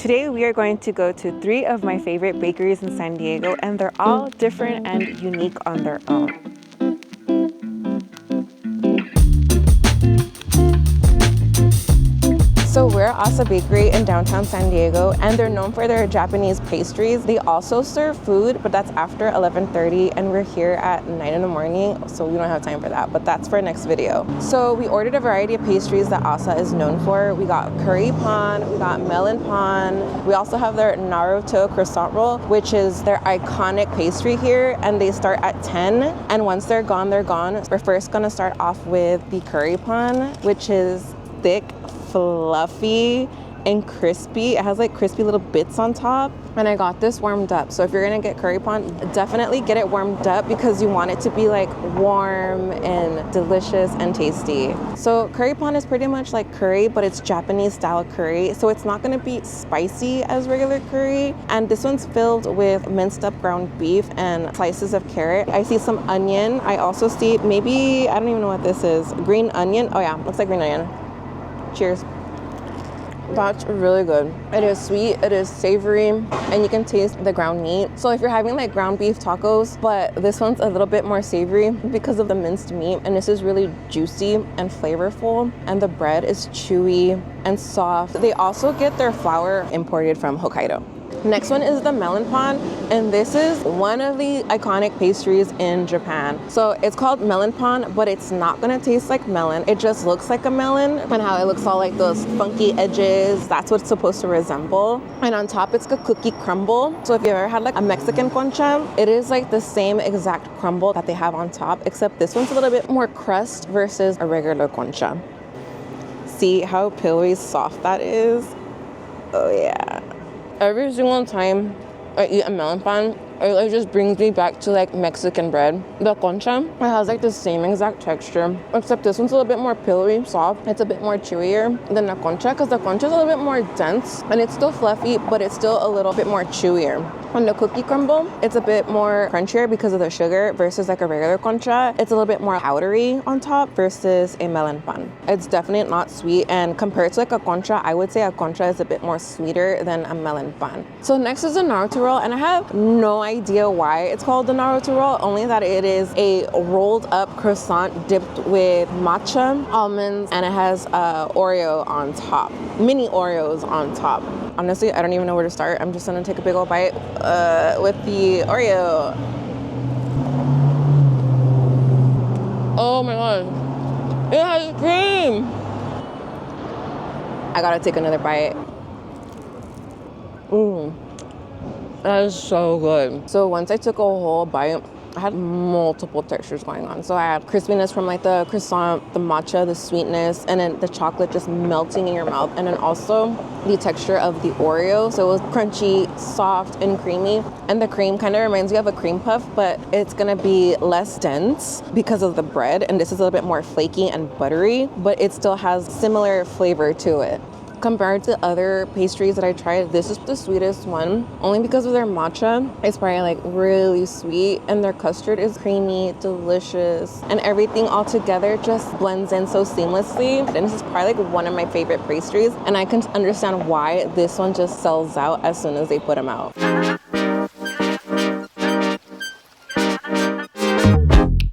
Today we are going to go to 3 of my favorite bakeries in San Diego, and they're all different and unique on their own. So we're at ASA Bakery in downtown San Diego, and they're known for their Japanese pastries. They also serve food, but that's after 11:30, and we're here at 9 in the morning, so we don't have time for that, but that's for next video. So we ordered a variety of pastries that ASA is known for. We got curry pan, we got melon pan. We also have their Naruto croissant roll, which is their iconic pastry here, and they start at 10, and once they're gone, they're gone. We're first gonna start off with the curry pan, which is thick, fluffy and crispy. It has like crispy little bits on top, and I got this warmed up. So if you're gonna get curry pan, definitely get it warmed up because you want it to be like warm and delicious and tasty. So curry pan is pretty much like curry, but it's Japanese style curry, so it's not gonna be spicy as regular curry. And this one's filled with minced up ground beef and slices of carrot. I see some onion. I also see maybe, I don't even know what this is, green onion. Oh yeah, looks like green onion. Cheers. That's really good. It is sweet, it is savory, and you can taste the ground meat. So if you're having like ground beef tacos, but this one's a little bit more savory because of the minced meat, and this is really juicy and flavorful, and the bread is chewy and soft. They also get their flour imported from Hokkaido. Next one is the melon pan, and this is one of the iconic pastries in Japan. So it's called melon pan, but it's not gonna taste like melon. It just looks like a melon, and how it looks all like those funky edges. That's what it's supposed to resemble. And on top, it's a cookie crumble. So if you ever had like a Mexican concha, it is like the same exact crumble that they have on top, except this one's a little bit more crust versus a regular concha. See how pillowy soft that is? Oh yeah. Every single time I eat a melon pan, it just brings me back to like Mexican bread. The concha, it has like the same exact texture, except this one's a little bit more pillowy, soft. It's a bit more chewier than the concha, because the concha is a little bit more dense, and it's still fluffy, but it's still a little bit more chewier. On the cookie crumble, it's a bit more crunchier because of the sugar versus like a regular concha. It's a little bit more powdery on top versus a melon pan. It's definitely not sweet, and compared to like a concha, I would say a concha is a bit more sweeter than a melon pan. So next is a Naruto roll, and I have no idea why it's called the Naruto roll, only that it is a rolled up croissant dipped with matcha, almonds, and it has Oreo on top, mini Oreos on top. Honestly, I don't even know where to start. I'm just gonna take a big old bite with the Oreo. Oh my god, it has cream. I gotta take another bite. That is so good. So once I took a whole bite, I had multiple textures going on. So I had crispiness from like the croissant, the matcha, the sweetness, and then the chocolate just melting in your mouth. And then also the texture of the Oreo. So it was crunchy, soft, and creamy. And the cream kind of reminds me of a cream puff, but it's gonna be less dense because of the bread. And this is a little bit more flaky and buttery, but it still has similar flavor to it. Compared to other pastries that I tried, this is the sweetest one, only because of their matcha. It's probably like really sweet, and their custard is creamy, delicious, and everything all together just blends in so seamlessly. And this is probably like one of my favorite pastries, and I can understand why this one just sells out as soon as they put them out.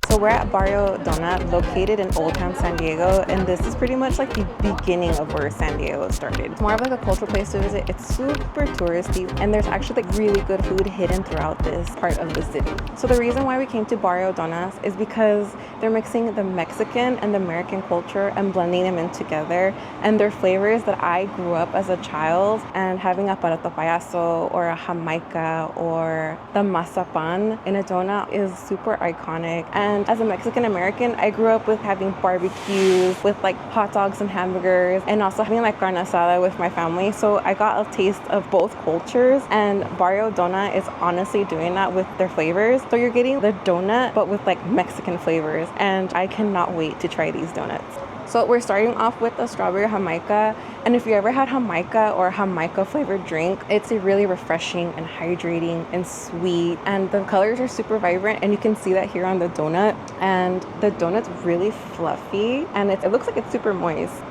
So we're at Barrio Donas, located in Old Town San Diego, and this is pretty much like the beginning of where San Diego started. It's more of like a cultural place to visit. It's super touristy, and there's actually like really good food hidden throughout this part of the city. So the reason why we came to Barrio Donas is because they're mixing the Mexican and the American culture and blending them in together, and their flavors that I grew up as a child, and having a parato payaso or a jamaica or the mazapan in a donut is super iconic. And as a Mexican American, I grew up with having barbecues with like hot dogs and hamburgers, and also having like carne asada with my family. So I got a taste of both cultures, and Barrio Donas is honestly doing that with their flavors. So you're getting the donut, but with like Mexican flavors, and I cannot wait to try these donuts. So we're starting off with the strawberry jamaica, and if you ever had jamaica or jamaica flavored drink, it's a really refreshing and hydrating and sweet, and the colors are super vibrant, and you can see that here on the donut. And the donut's really fluffy, and it looks like it's super moist.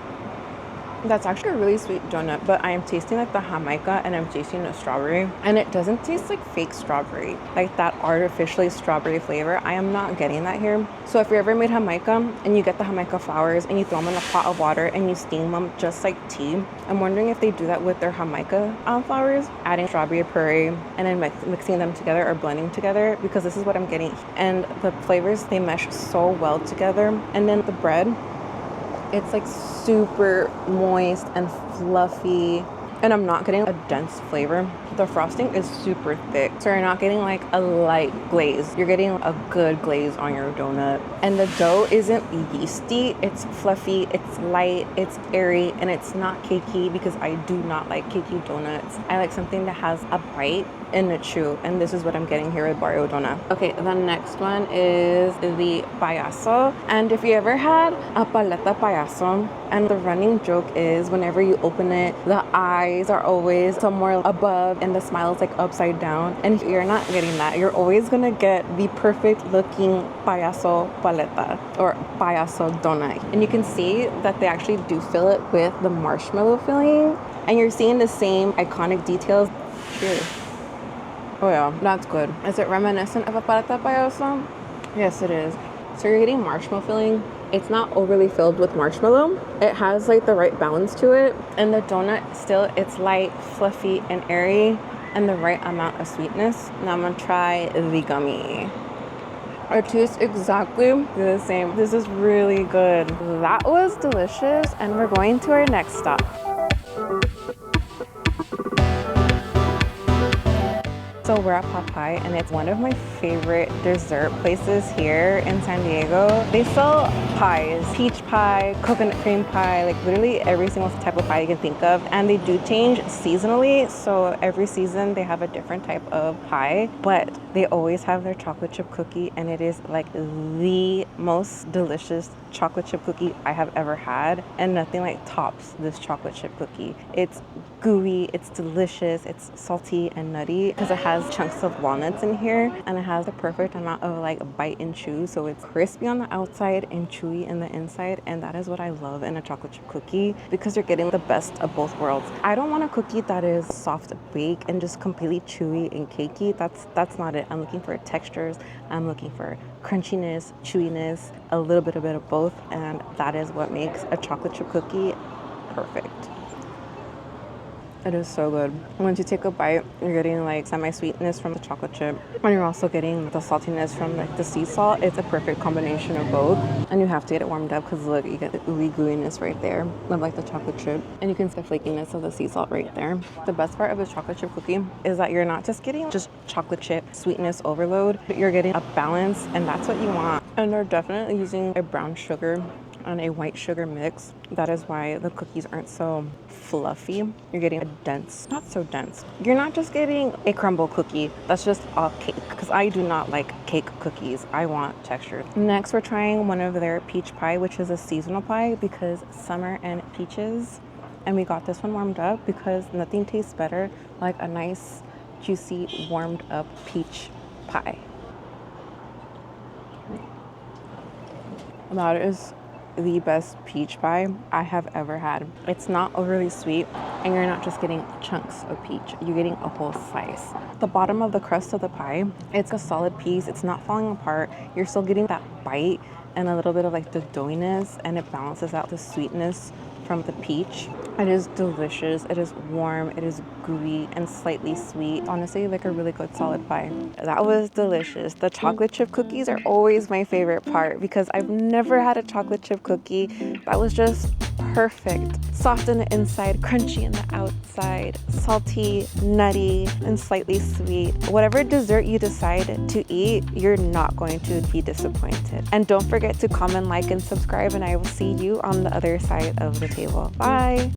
That's actually a really sweet donut, but I am tasting like the Jamaica and I'm tasting the strawberry. And it doesn't taste like fake strawberry, like that artificially strawberry flavor. I am not getting that here. So if you ever made Jamaica and you get the Jamaica flowers and you throw them in a pot of water and you steam them just like tea, I'm wondering if they do that with their Jamaica flowers, adding strawberry puree and then mixing them together or blending together, because this is what I'm getting. And the flavors, they mesh so well together. And then the bread, it's like super moist and fluffy, and I'm not getting a dense flavor. The frosting is super thick, so you're not getting like a light glaze. You're getting a good glaze on your donut. And the dough isn't yeasty, it's fluffy, it's light, it's airy, and it's not cakey, because I do not like cakey donuts. I like something that has a bite and a chew, and this is what I'm getting here with Barrio Donas. Okay, the next one is the payaso. And if you ever had a paleta payaso, and the running joke is whenever you open it, the eyes are always somewhere above and the smile is like upside down, and you're not getting that. You're always gonna get the perfect looking payaso paleta or payaso donut. And you can see that they actually do fill it with the marshmallow filling, and you're seeing the same iconic details. Cheers. Oh yeah, that's good. Is it reminiscent of a paleta payaso? Yes, it is. So you're getting marshmallow filling. It's not overly filled with marshmallow. It has like the right balance to it. And the donut still, it's light, fluffy, and airy, and the right amount of sweetness. Now I'm gonna try the gummy. It tastes exactly the same. This is really good. That was delicious, and we're going to our next stop. So we're at Popeye, and it's one of my favorite dessert places here in San Diego. They sell pies, peach pie, coconut cream pie, like literally every single type of pie you can think of. And they do change seasonally, so every season they have a different type of pie, but they always have their chocolate chip cookie, and it is like the most delicious chocolate chip cookie I have ever had, and nothing like tops this chocolate chip cookie. It's gooey, it's delicious, it's salty and nutty because it has chunks of walnuts in here, and it has the perfect amount of like bite and chew, so it's crispy on the outside and chewy in the inside. And that is what I love in a chocolate chip cookie, because you're getting the best of both worlds. I don't want a cookie that is soft bake and just completely chewy and cakey. That's not it. I'm looking for textures, I'm looking for crunchiness, chewiness, a little bit of both, and that is what makes a chocolate chip cookie perfect. It is so good. Once you take a bite, you're getting like semi-sweetness from the chocolate chip, and you're also getting the saltiness from like the sea salt. It's a perfect combination of both, and you have to get it warmed up because look, you get the ooey gooiness right there of like the chocolate chip, and you can see the flakiness of the sea salt right there. The best part of the chocolate chip cookie is that you're not just getting just chocolate chip sweetness overload, but you're getting a balance, and that's what you want. And they're definitely using a brown sugar and a white sugar mix. That is why the cookies aren't so fluffy. You're getting a dense, not so dense. You're not just getting a crumble cookie that's just all cake, because I do not like cake cookies. I want texture. Next, we're trying one of their peach pie, which is a seasonal pie because summer and peaches. And we got this one warmed up because nothing tastes better like a nice, juicy, warmed up peach pie. That is the best peach pie I have ever had. It's not overly sweet, and you're not just getting chunks of peach, you're getting a whole slice. The bottom of the crust of the pie, it's a solid piece, it's not falling apart. You're still getting that bite and a little bit of like the doughiness, and it balances out the sweetness from the peach. It is delicious. It is warm, it is gooey and slightly sweet. Honestly, like a really good solid pie. That was delicious. The chocolate chip cookies are always my favorite part because I've never had a chocolate chip cookie that was just perfect. Soft in the inside, crunchy in the outside, salty, nutty, and slightly sweet. Whatever dessert you decide to eat, you're not going to be disappointed. And don't forget to comment, like, and subscribe, and I will see you on the other side of the table. Bye!